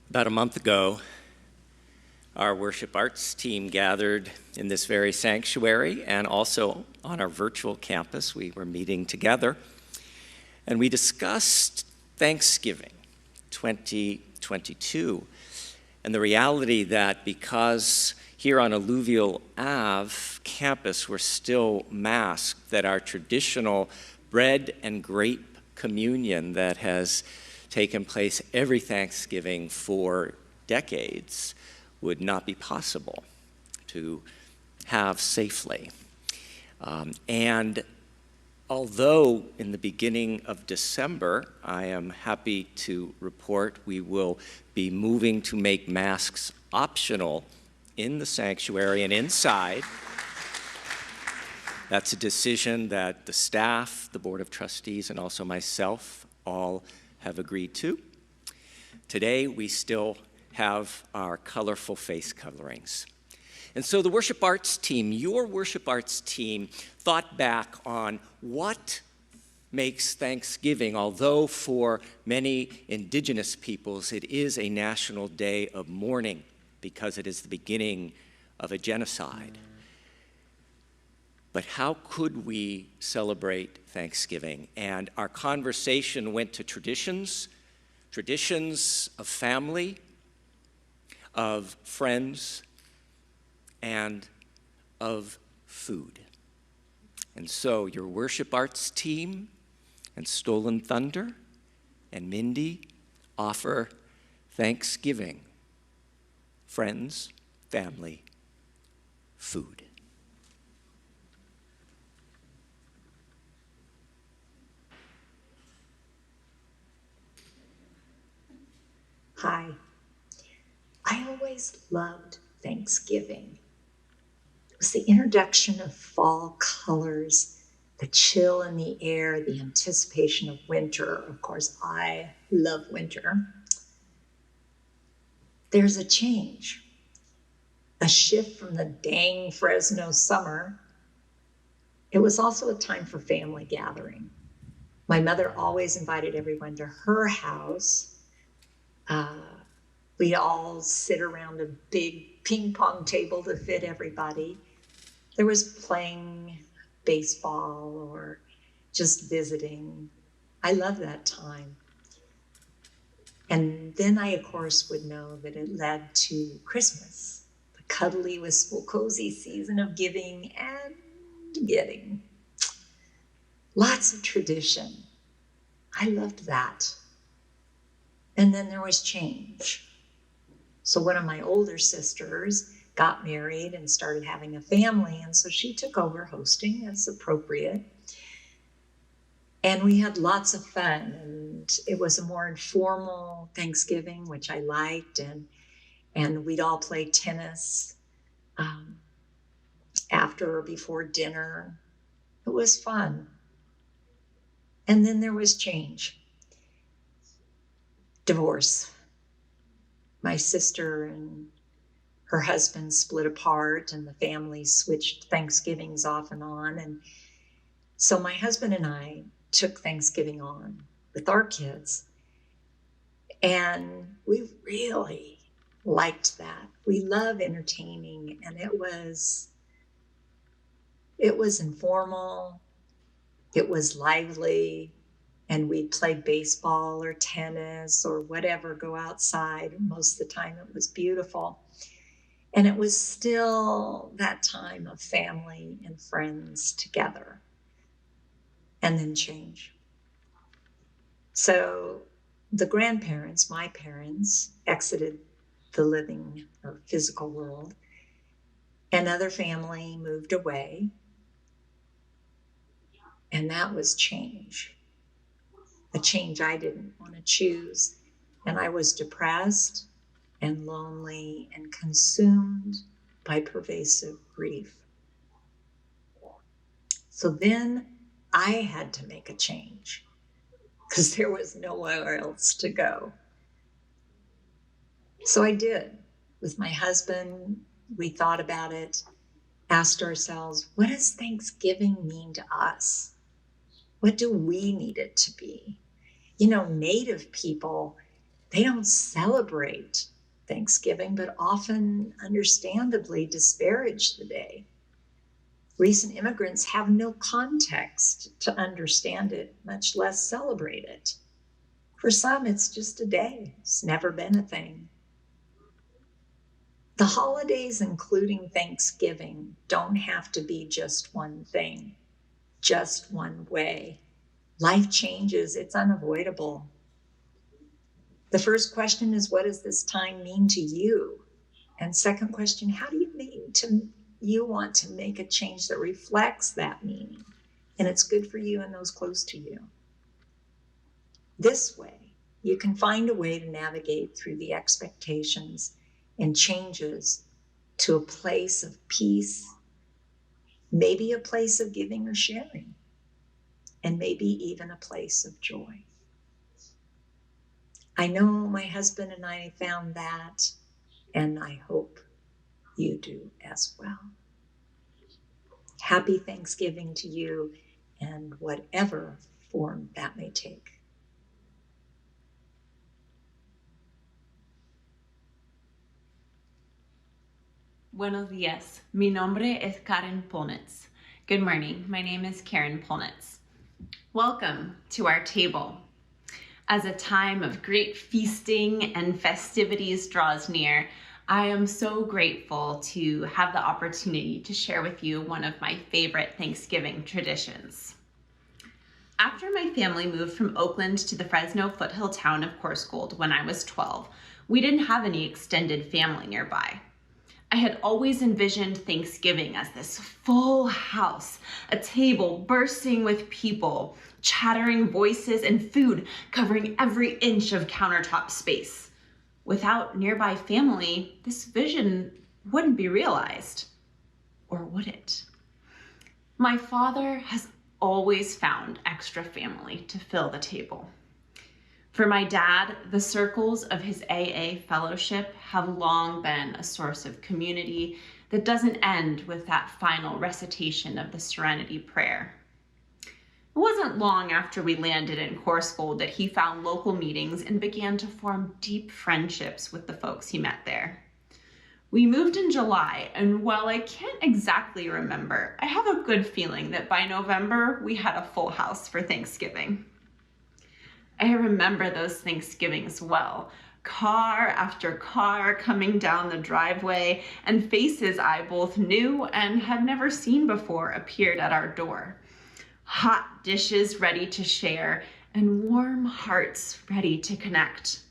About a month ago, our worship arts team gathered in this very sanctuary and also on our virtual campus. We were meeting together, and we discussed Thanksgiving 2022 and the reality that because here on Alluvial Ave campus we're still masked, that our traditional bread and grape communion that has taken place every Thanksgiving for decades would not be possible to have safely. And although in the beginning of December, I am happy to report we will be moving to make masks optional in the sanctuary and inside. That's a decision that the staff, the Board of Trustees, and also myself all have agreed to. Today, we still have our colorful face coverings. And so the worship arts team, your worship arts team, thought back on what makes Thanksgiving, although for many indigenous peoples it is a national day of mourning because it is the beginning of a genocide. But how could we celebrate Thanksgiving? And our conversation went to traditions of family, of friends, and of food. And so your worship arts team and Stolen Thunder and Mindy offer Thanksgiving, friends, family, food. Hi. I always loved Thanksgiving. It was the introduction of fall colors, the chill in the air, the anticipation of winter. Of course, I love winter. There's a change, a shift from the dang Fresno summer. It was also a time for family gathering. My mother always invited everyone to her house. We'd all sit around a big ping pong table to fit everybody. There was playing baseball or just visiting. I love that time. And then I, of course, would know that it led to Christmas, the cuddly, wistful, cozy season of giving and getting. Lots of tradition. I loved that. And then there was change. So one of my older sisters got married and started having a family, and so she took over hosting as appropriate. And we had lots of fun, and it was a more informal Thanksgiving, which I liked, and we'd all play tennis after or before dinner. It was fun. And then there was change. Divorce. My sister and her husband split apart, and the family switched Thanksgivings off and on. And so my husband and I took Thanksgiving on with our kids. And we really liked that. We love entertaining, and it was informal, it was lively, and we'd play baseball or tennis or whatever, go outside. Most of the time it was beautiful. And it was still that time of family and friends together. And then change. So the grandparents, my parents, exited the living or physical world. Another family moved away. And that was change. A change I didn't want to choose. And I was depressed and lonely and consumed by pervasive grief. So then I had to make a change because there was nowhere else to go. So I did. With my husband, we thought about it, asked ourselves, what does Thanksgiving mean to us? What do we need it to be? You know, Native people They don't celebrate Thanksgiving, but often, understandably, disparage the day. Recent immigrants have no context to understand it, much less celebrate it. For some, it's just a day. It's never been a thing. The holidays, including Thanksgiving, don't have to be just one thing, just one way. Life changes, it's unavoidable. The first question is, what does this time mean to you? And second question, how do you want to make a change that reflects that meaning? And it's good for you and those close to you. This way, you can find a way to navigate through the expectations and changes to a place of peace, maybe a place of giving or sharing, and maybe even a place of joy. I know my husband and I found that, and I hope you do as well. Happy Thanksgiving to you, and whatever form that may take. Buenos días. Mi nombre es Karen Polnitz. Good morning. My name is Karen Polnitz. Welcome to our table. As a time of great feasting and festivities draws near, I am so grateful to have the opportunity to share with you one of my favorite Thanksgiving traditions. After my family moved from Oakland to the Fresno foothill town of Coarsegold when I was 12, we didn't have any extended family nearby. I had always envisioned Thanksgiving as this full house, a table bursting with people, chattering voices, and food covering every inch of countertop space. Without nearby family, this vision wouldn't be realized. Or would it? My father has always found extra family to fill the table. For my dad, the circles of his AA fellowship have long been a source of community that doesn't end with that final recitation of the Serenity Prayer. It wasn't long after we landed in Coarsegold that he found local meetings and began to form deep friendships with the folks he met there. We moved in July, and while I can't exactly remember, I have a good feeling that by November we had a full house for Thanksgiving. I remember those Thanksgivings well. Car after car coming down the driveway, and faces I both knew and had never seen before appeared at our door. Hot dishes ready to share, and warm hearts ready to connect.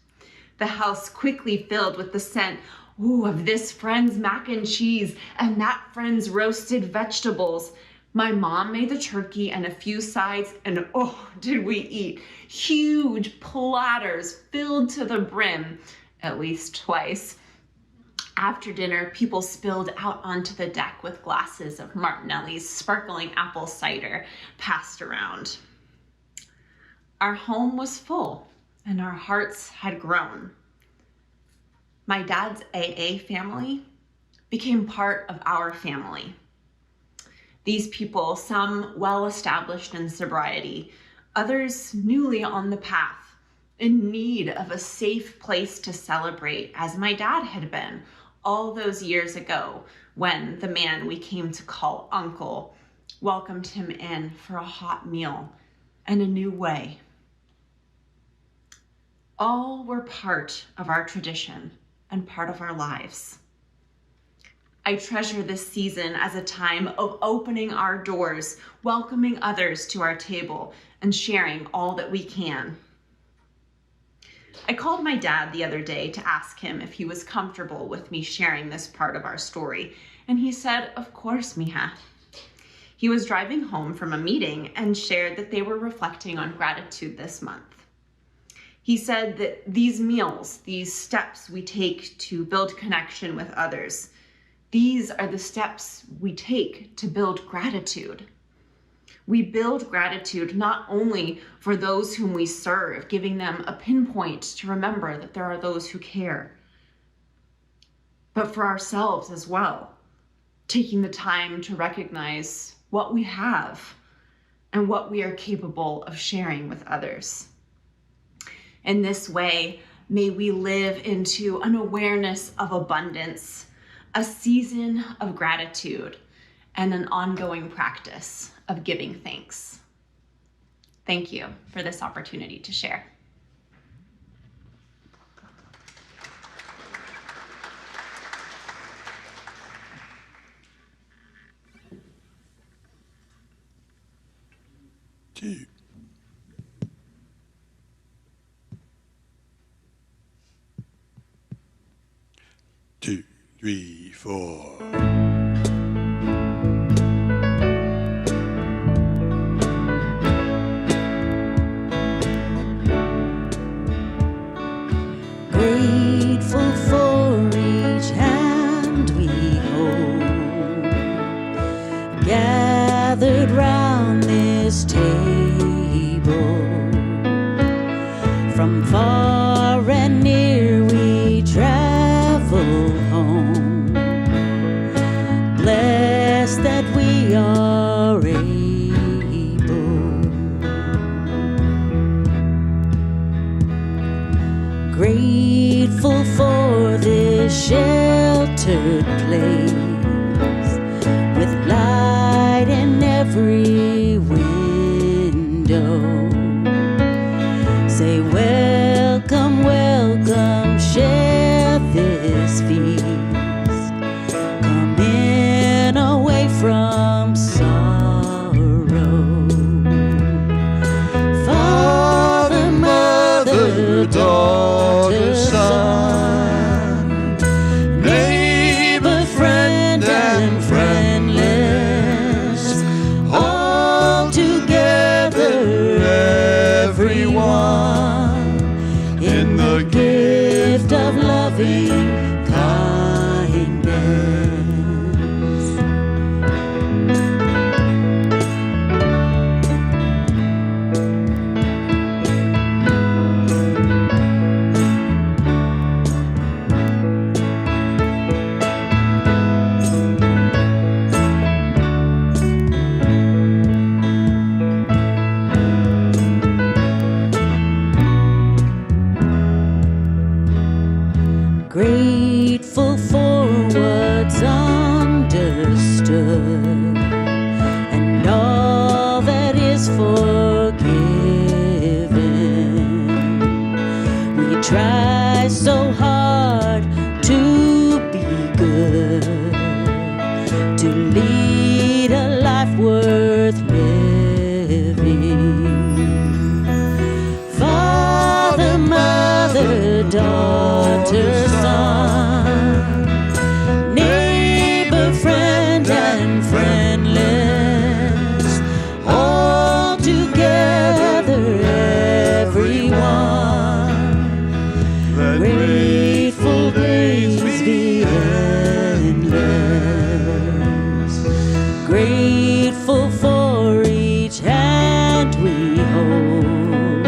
The house quickly filled with the scent of this friend's mac and cheese and that friend's roasted vegetables. My mom made the turkey and a few sides, and did we eat. Huge platters filled to the brim, at least twice. After dinner, people spilled out onto the deck with glasses of Martinelli's sparkling apple cider passed around. Our home was full, and our hearts had grown. My dad's AA family became part of our family. These people, some well-established in sobriety, others newly on the path, in need of a safe place to celebrate, as my dad had been all those years ago when the man we came to call Uncle welcomed him in for a hot meal and a new way. All were part of our tradition and part of our lives. I treasure this season as a time of opening our doors, welcoming others to our table, and sharing all that we can. I called my dad the other day to ask him if he was comfortable with me sharing this part of our story, and he said, "Of course, Mija." He was driving home from a meeting and shared that they were reflecting on gratitude this month. He said that these meals, these steps we take to build connection with others, these are the steps we take to build gratitude. We build gratitude not only for those whom we serve, giving them a pinpoint to remember that there are those who care, but for ourselves as well, taking the time to recognize what we have and what we are capable of sharing with others. In this way, may we live into an awareness of abundance, a season of gratitude, and an ongoing practice of giving thanks. Thank you for this opportunity to share. Two. Two, three, four. Grateful for each hand we hold, gathered round this table, from far and near we travel home, blessed that we are able. Grateful for this sheltered place, with light in every window. Say welcome, welcome, share this feast. Come in away from sorrow. Father, mother, daughter, son, neighbor, friend, and friendless, all together, everyone, in the gift of loving kindness. Grateful for what's understood and all that is forgiven. We try so hard to be good, to lead a life worth living. Father, mother, daughter, son, neighbor, friend, and friendless, all together, everyone, let grateful days be endless. Grateful for each hand we hold,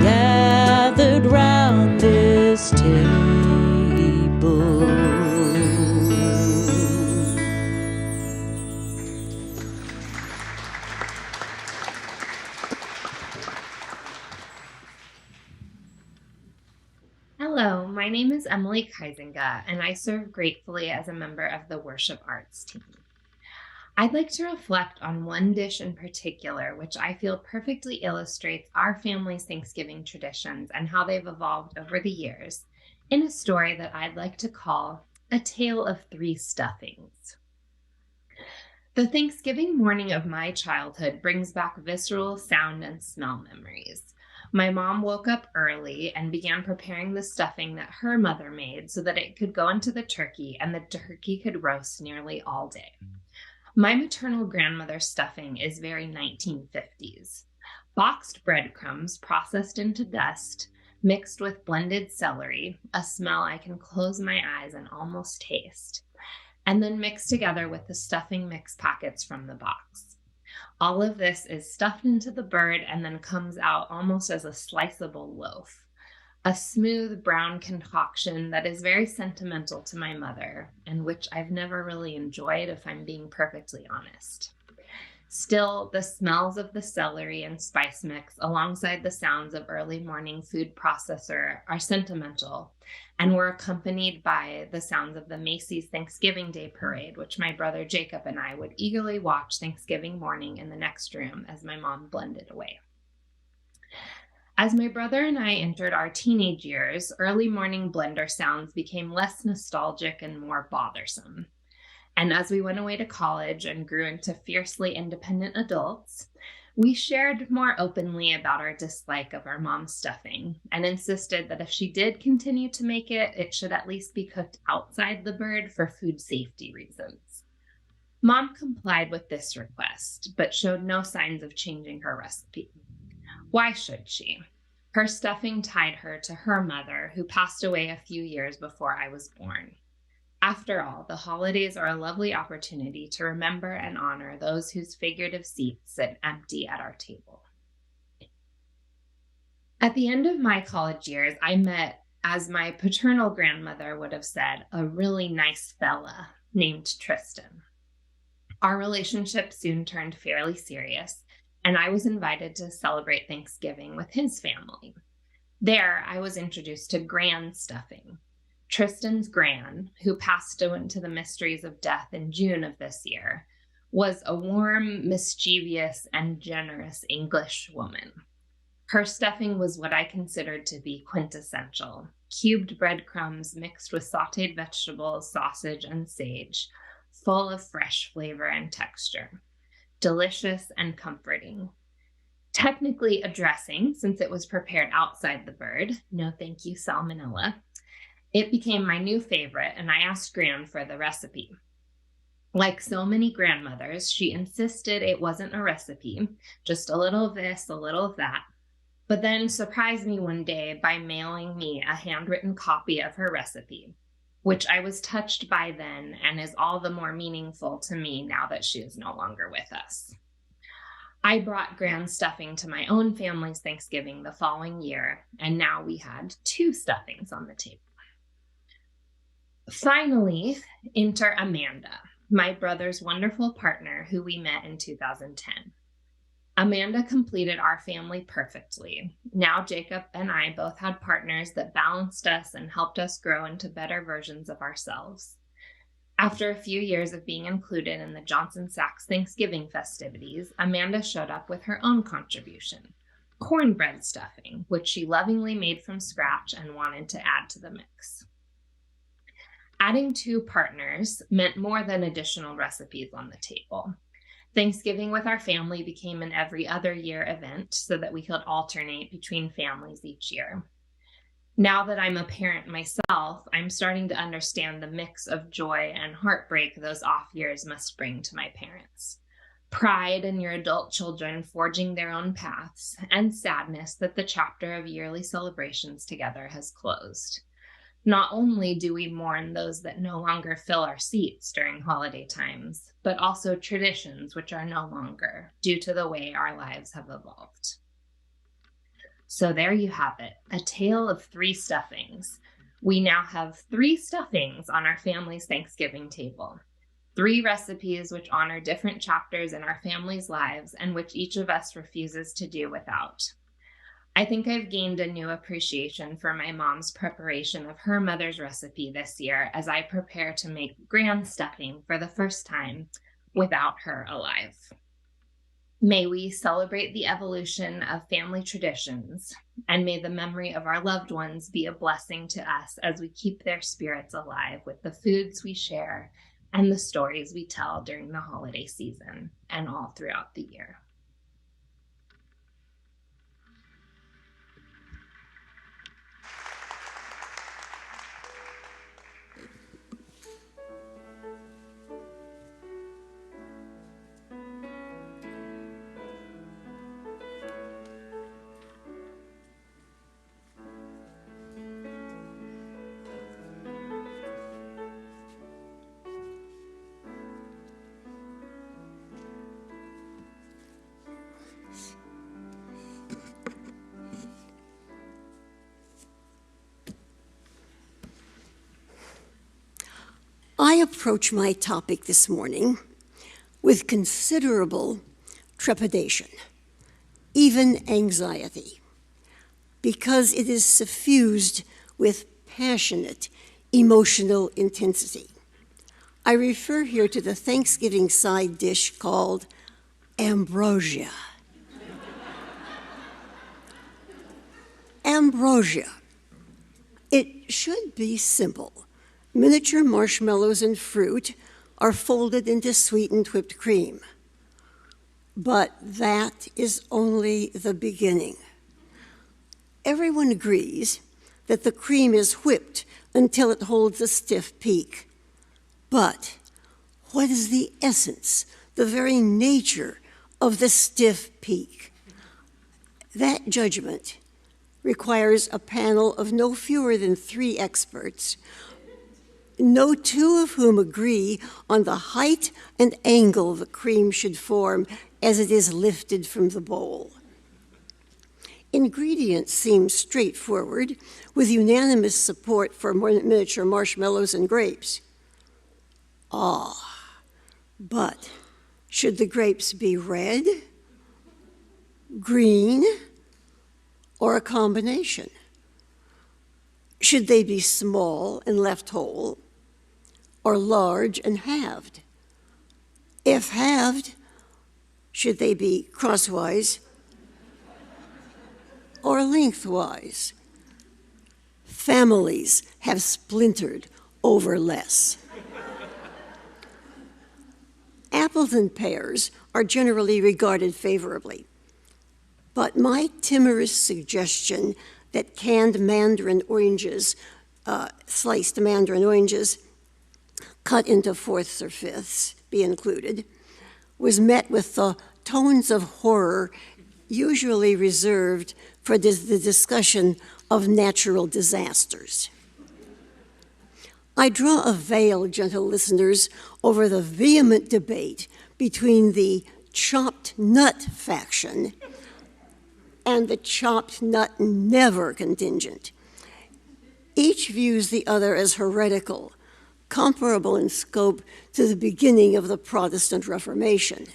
gathered round this table. Hello, my name is Emily Kaizinga, and I serve gratefully as a member of the worship arts team. I'd like to reflect on one dish in particular, which I feel perfectly illustrates our family's Thanksgiving traditions and how they've evolved over the years, in a story that I'd like to call A Tale of Three Stuffings. The Thanksgiving morning of my childhood brings back visceral sound and smell memories. My mom woke up early and began preparing the stuffing that her mother made so that it could go into the turkey and the turkey could roast nearly all day. My maternal grandmother's stuffing is very 1950s. Boxed breadcrumbs processed into dust, mixed with blended celery, a smell I can close my eyes and almost taste, and then mixed together with the stuffing mix packets from the box. All of this is stuffed into the bird and then comes out almost as a sliceable loaf, a smooth brown concoction that is very sentimental to my mother and which I've never really enjoyed, if I'm being perfectly honest. Still, the smells of the celery and spice mix alongside the sounds of early morning food processor are sentimental and were accompanied by the sounds of the Macy's Thanksgiving Day Parade, which my brother Jacob and I would eagerly watch Thanksgiving morning in the next room as my mom blended away. As my brother and I entered our teenage years, early morning blender sounds became less nostalgic and more bothersome. And as we went away to college and grew into fiercely independent adults, we shared more openly about our dislike of our mom's stuffing and insisted that if she did continue to make it, it should at least be cooked outside the bird for food safety reasons. Mom complied with this request, but showed no signs of changing her recipe. Why should she? Her stuffing tied her to her mother, who passed away a few years before I was born. After all, the holidays are a lovely opportunity to remember and honor those whose figurative seats sit empty at our table. At the end of my college years, I met, as my paternal grandmother would have said, a really nice fella named Tristan. Our relationship soon turned fairly serious, and I was invited to celebrate Thanksgiving with his family. There, I was introduced to gran stuffing. Tristan's gran, who passed into the mysteries of death in June of this year, was a warm, mischievous, and generous English woman. Her stuffing was what I considered to be quintessential: cubed breadcrumbs mixed with sautéed vegetables, sausage, and sage, full of fresh flavor and texture. Delicious and comforting. Technically a dressing, since it was prepared outside the bird. No thank you, salmonella. It became my new favorite, and I asked Gran for the recipe. Like so many grandmothers, she insisted it wasn't a recipe, just a little of this, a little of that, but then surprised me one day by mailing me a handwritten copy of her recipe, which I was touched by then and is all the more meaningful to me now that she is no longer with us. I brought gran stuffing to my own family's Thanksgiving the following year, and now we had 2 stuffings on the table. Finally, enter Amanda, my brother's wonderful partner who we met in 2010. Amanda completed our family perfectly. Now Jacob and I both had partners that balanced us and helped us grow into better versions of ourselves. After a few years of being included in the Johnson Sachs Thanksgiving festivities, Amanda showed up with her own contribution, cornbread stuffing, which she lovingly made from scratch and wanted to add to the mix. Adding 2 partners meant more than additional recipes on the table. Thanksgiving with our family became an every other year event so that we could alternate between families each year. Now that I'm a parent myself, I'm starting to understand the mix of joy and heartbreak those off years must bring to my parents. Pride in your adult children forging their own paths, and sadness that the chapter of yearly celebrations together has closed. Not only do we mourn those that no longer fill our seats during holiday times, but also traditions which are no longer due to the way our lives have evolved. So there you have it, a tale of 3 stuffings. We now have 3 stuffings on our family's Thanksgiving table. 3 recipes which honor different chapters in our family's lives and which each of us refuses to do without. I think I've gained a new appreciation for my mom's preparation of her mother's recipe this year as I prepare to make gran stuffing for the first time without her alive. May we celebrate the evolution of family traditions, and may the memory of our loved ones be a blessing to us as we keep their spirits alive with the foods we share and the stories we tell during the holiday season and all throughout the year. I approach my topic this morning with considerable trepidation, even anxiety, because it is suffused with passionate emotional intensity. I refer here to the Thanksgiving side dish called ambrosia. Ambrosia. It should be simple. Miniature marshmallows and fruit are folded into sweetened whipped cream. But that is only the beginning. Everyone agrees that the cream is whipped until it holds a stiff peak. But what is the essence, the very nature of the stiff peak? That judgment requires a panel of no fewer than 3 experts, no 2 of whom agree on the height and angle the cream should form as it is lifted from the bowl. Ingredients seem straightforward, with unanimous support for miniature marshmallows and grapes. But should the grapes be red, green, or a combination? Should they be small and left whole, or large and halved? If halved, should they be crosswise or lengthwise? Families have splintered over less. Apples and pears are generally regarded favorably, but my timorous suggestion that canned mandarin oranges, sliced mandarin oranges, cut into 4ths or 5ths, be included, was met with the tones of horror usually reserved for the discussion of natural disasters. I draw a veil, gentle listeners, over the vehement debate between the chopped nut faction and the chopped nut never contingent. Each views the other as heretical, comparable in scope to the beginning of the Protestant Reformation.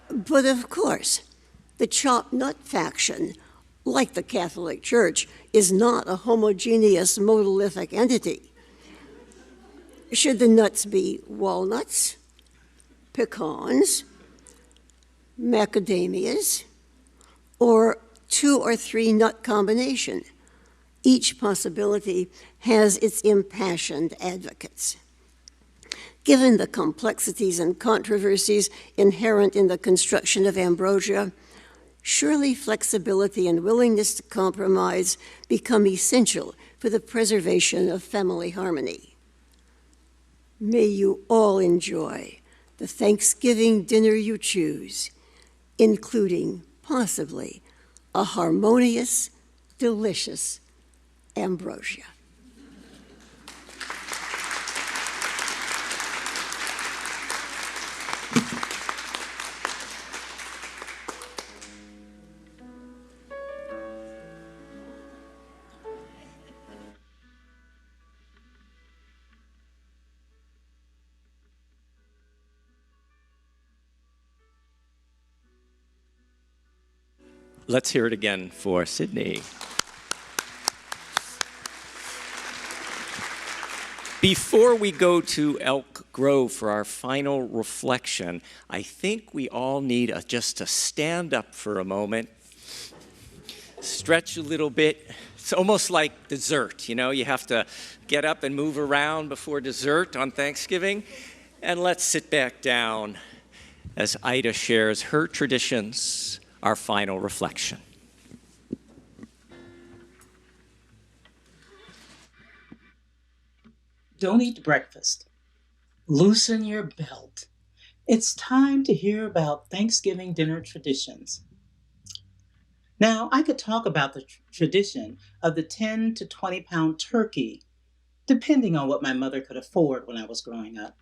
But of course, the chopped nut faction, like the Catholic Church, is not a homogeneous monolithic entity. Should the nuts be walnuts, pecans, macadamias, or 2 or 3 nut combination? Each possibility has its impassioned advocates. Given the complexities and controversies inherent in the construction of ambrosia, surely flexibility and willingness to compromise become essential for the preservation of family harmony. May you all enjoy the Thanksgiving dinner you choose, including, possibly, a harmonious, delicious ambrosia. Let's hear it again for Sydney. Before we go to Elk Grove for our final reflection, I think we all need just to stand up for a moment, stretch a little bit. It's almost like dessert, you know, you have to get up and move around before dessert on Thanksgiving. And let's sit back down as Ida shares her traditions, our final reflection. Don't eat breakfast. Loosen your belt. It's time to hear about Thanksgiving dinner traditions. Now, I could talk about the tradition of the 10 to 20 pound turkey, depending on what my mother could afford when I was growing up.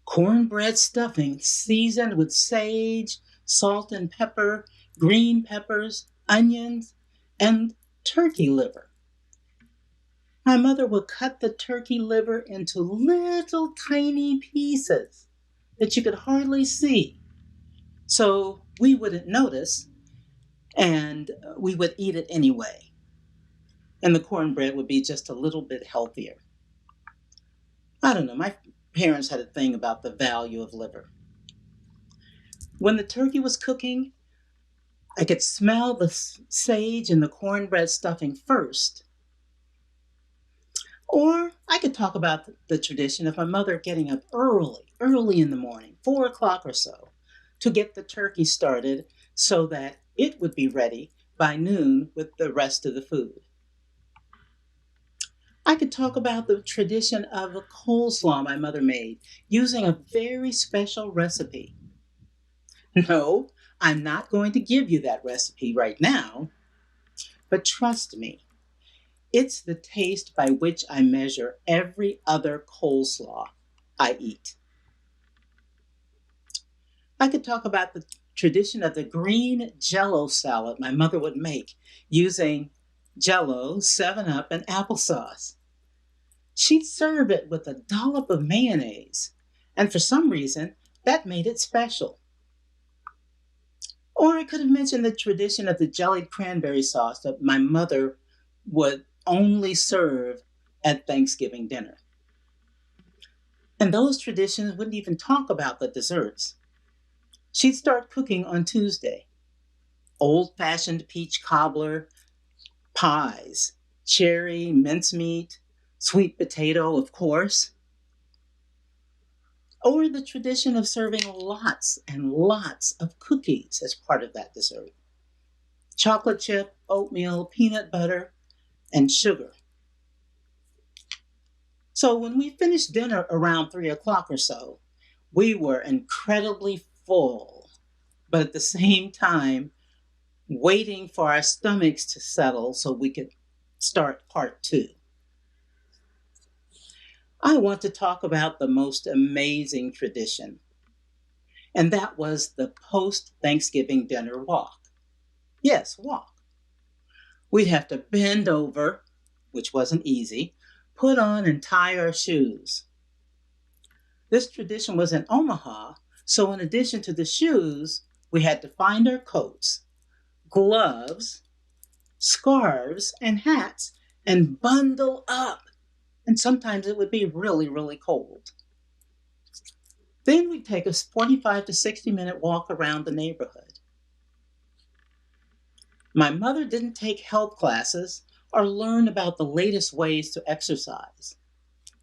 Cornbread stuffing seasoned with sage, salt and pepper, green peppers, onions, and turkey liver. My mother would cut the turkey liver into little tiny pieces, that you could hardly see. So we wouldn't notice, and we would eat it anyway. And the cornbread would be just a little bit healthier. I don't know, my parents had a thing about the value of liver. When the turkey was cooking, I could smell the sage and the cornbread stuffing first. Or I could talk about the tradition of my mother getting up early in the morning, 4 o'clock or so, to get the turkey started so that it would be ready by noon with the rest of the food. I could talk about the tradition of a coleslaw my mother made using a very special recipe. No, I'm not going to give you that recipe right now, but trust me, it's the taste by which I measure every other coleslaw I eat. I could talk about the tradition of the green Jell-O salad my mother would make using Jell-O, 7-Up, and applesauce. She'd serve it with a dollop of mayonnaise, and for some reason, that made it special. Or I could have mentioned the tradition of the jellied cranberry sauce that my mother would only serve at Thanksgiving dinner. And those traditions wouldn't even talk about the desserts. She'd start cooking on Tuesday. Old-fashioned peach cobbler, pies, cherry, mincemeat, sweet potato, of course. Or the tradition of serving lots and lots of cookies as part of that dessert. Chocolate chip, oatmeal, peanut butter, and sugar. So when we finished dinner around 3 o'clock or so, we were incredibly full, but at the same time, waiting for our stomachs to settle so we could start part 2. I want to talk about the most amazing tradition, and that was the post-Thanksgiving dinner walk. Yes, walk. We'd have to bend over, which wasn't easy, put on and tie our shoes. This tradition was in Omaha, so in addition to the shoes, we had to find our coats, gloves, scarves, and hats, and bundle up. And sometimes it would be really, really cold. Then we'd take a 45 to 60-minute walk around the neighborhood. My mother didn't take health classes or learn about the latest ways to exercise,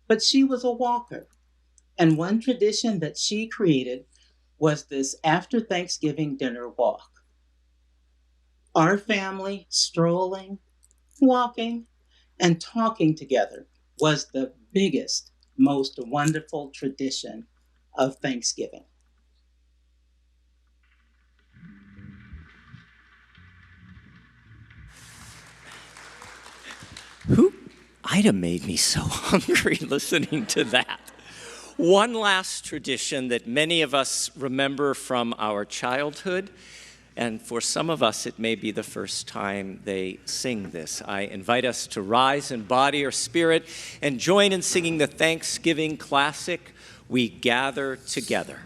but she was a walker. And one tradition that she created was this after Thanksgiving dinner walk. Our family strolling, walking, and talking together was the biggest, most wonderful tradition of Thanksgiving. Ida made me so hungry listening to that. One last tradition that many of us remember from our childhood, and for some of us it may be the first time they sing this. I invite us to rise in body or spirit and join in singing the Thanksgiving classic, "We Gather Together."